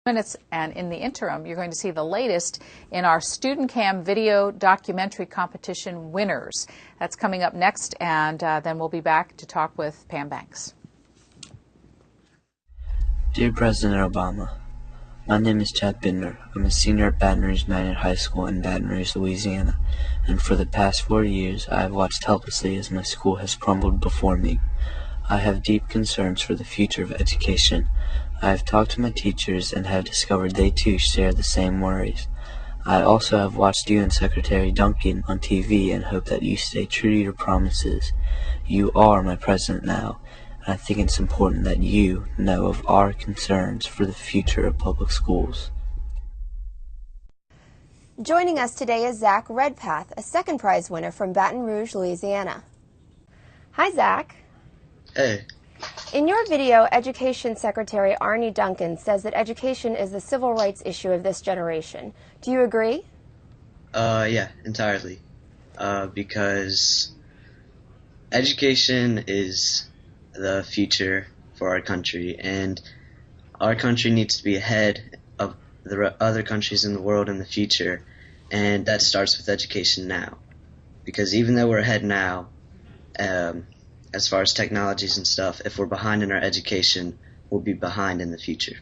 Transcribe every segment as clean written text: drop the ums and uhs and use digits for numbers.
Minutes, and in the interim, you're going to see the latest in our StudentCam video documentary competition winners. That's coming up next, and then we'll be back to talk with Pam Banks. Dear President Obama, my name is Chad Binder. I'm a senior at Baton Rouge Magnet High School in Baton Rouge, Louisiana, and for the past 4 years I have watched helplessly as my school has crumbled before me. I have deep concerns for the future of education. I have talked to my teachers and have discovered they too share the same worries. I also have watched you and Secretary Duncan on TV and hope that you stay true to your promises. You are my president now, and I think it's important that you know of our concerns for the future of public schools. Joining us today is Zach Redpath, a second prize winner from Baton Rouge, Louisiana. Hi, Zach. Hey. In your video, Education Secretary Arne Duncan says that education is the civil rights issue of this generation. Do you agree? Yeah, entirely. Because education is the future for our country, and our country needs to be ahead of the other countries in the world in the future, and that starts with education now. Because even though we're ahead now, as far as technologies and stuff, if we're behind in our education, we'll be behind in the future.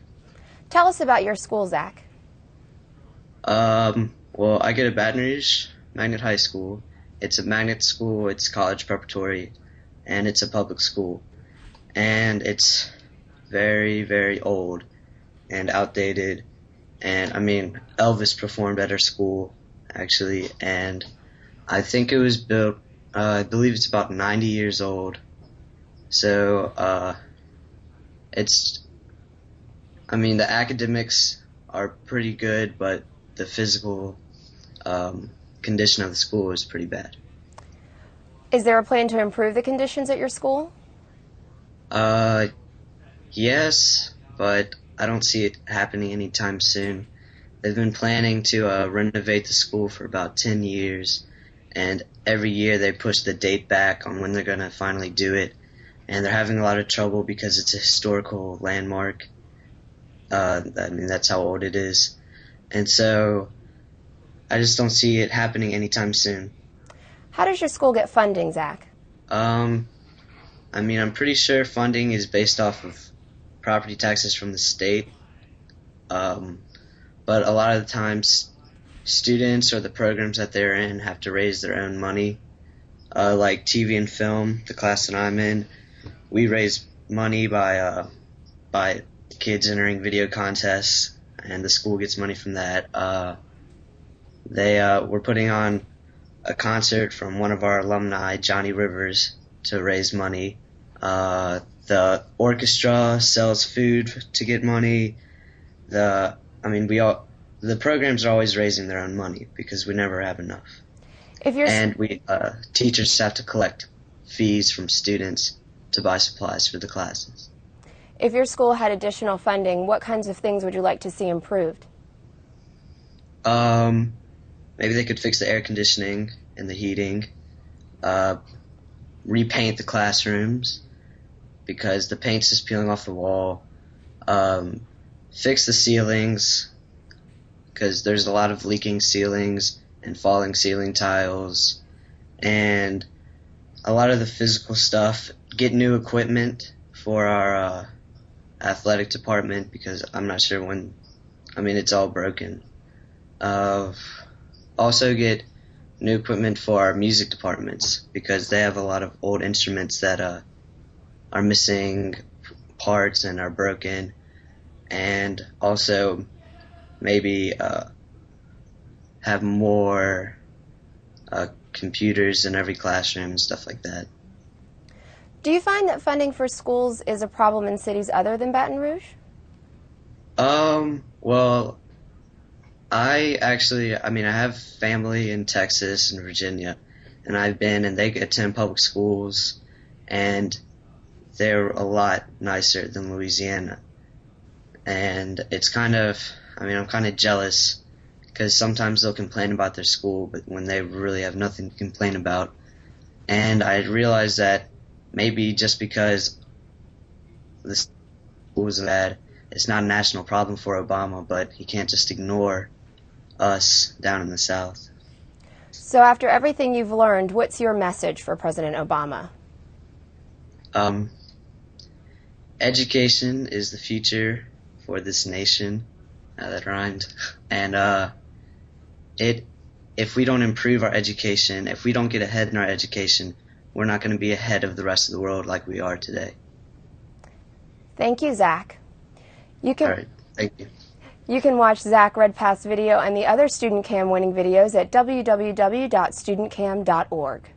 Tell us about your school, Zach. Well, I go to Baton Rouge Magnet High School. It's a magnet school, it's college preparatory, and it's a public school. And it's very, very old and outdated. And, I mean, Elvis performed at our school, actually, and I think it was built, I believe it's about 90 years old. So, the academics are pretty good, but the physical condition of the school is pretty bad. Is there a plan to improve the conditions at your school? Yes, but I don't see it happening anytime soon. They've been planning to renovate the school for about 10 years, and every year they push the date back on when they're going to finally do it. And they're having a lot of trouble because it's a historical landmark. That's how old it is. And so I just don't see it happening anytime soon. How does your school get funding, Zach? I'm pretty sure funding is based off of property taxes from the state. But a lot of the times students or the programs that they're in have to raise their own money. Like TV and film, the class that I'm in, we raise money by kids entering video contests, and the school gets money from that. We're putting on a concert from one of our alumni, Johnny Rivers, to raise money. The orchestra sells food to get money. The programs are always raising their own money because we never have enough. Teachers have to collect fees from students to buy supplies for the classes. If your school had additional funding, what kinds of things would you like to see improved? Maybe they could fix the air conditioning and the heating, repaint the classrooms because the paint's just peeling off the wall, fix the ceilings because there's a lot of leaking ceilings and falling ceiling tiles, and a lot of the physical stuff. Get new equipment for our athletic department because I'm not sure when. It's all broken. Also get new equipment for our music departments because they have a lot of old instruments that are missing parts and are broken, and also maybe have more computers in every classroom and stuff like that. Do you find that funding for schools is a problem in cities other than Baton Rouge? Well, I have family in Texas and Virginia, and they attend public schools, and they're a lot nicer than Louisiana. And it's I'm kind of jealous because sometimes they'll complain about their school, but when they really have nothing to complain about. And I realized that maybe just because the school was bad, it's not a national problem for Obama, but he can't just ignore us down in the South. So after everything you've learned, what's your message for President Obama? Education is the future for this nation. That rhymed. And if we don't improve our education, if we don't get ahead in our education, we're not going to be ahead of the rest of the world like we are today. Thank you, Zach. All right. Thank you. You can watch Zach Redpath's video and the other StudentCam winning videos at www.studentcam.org.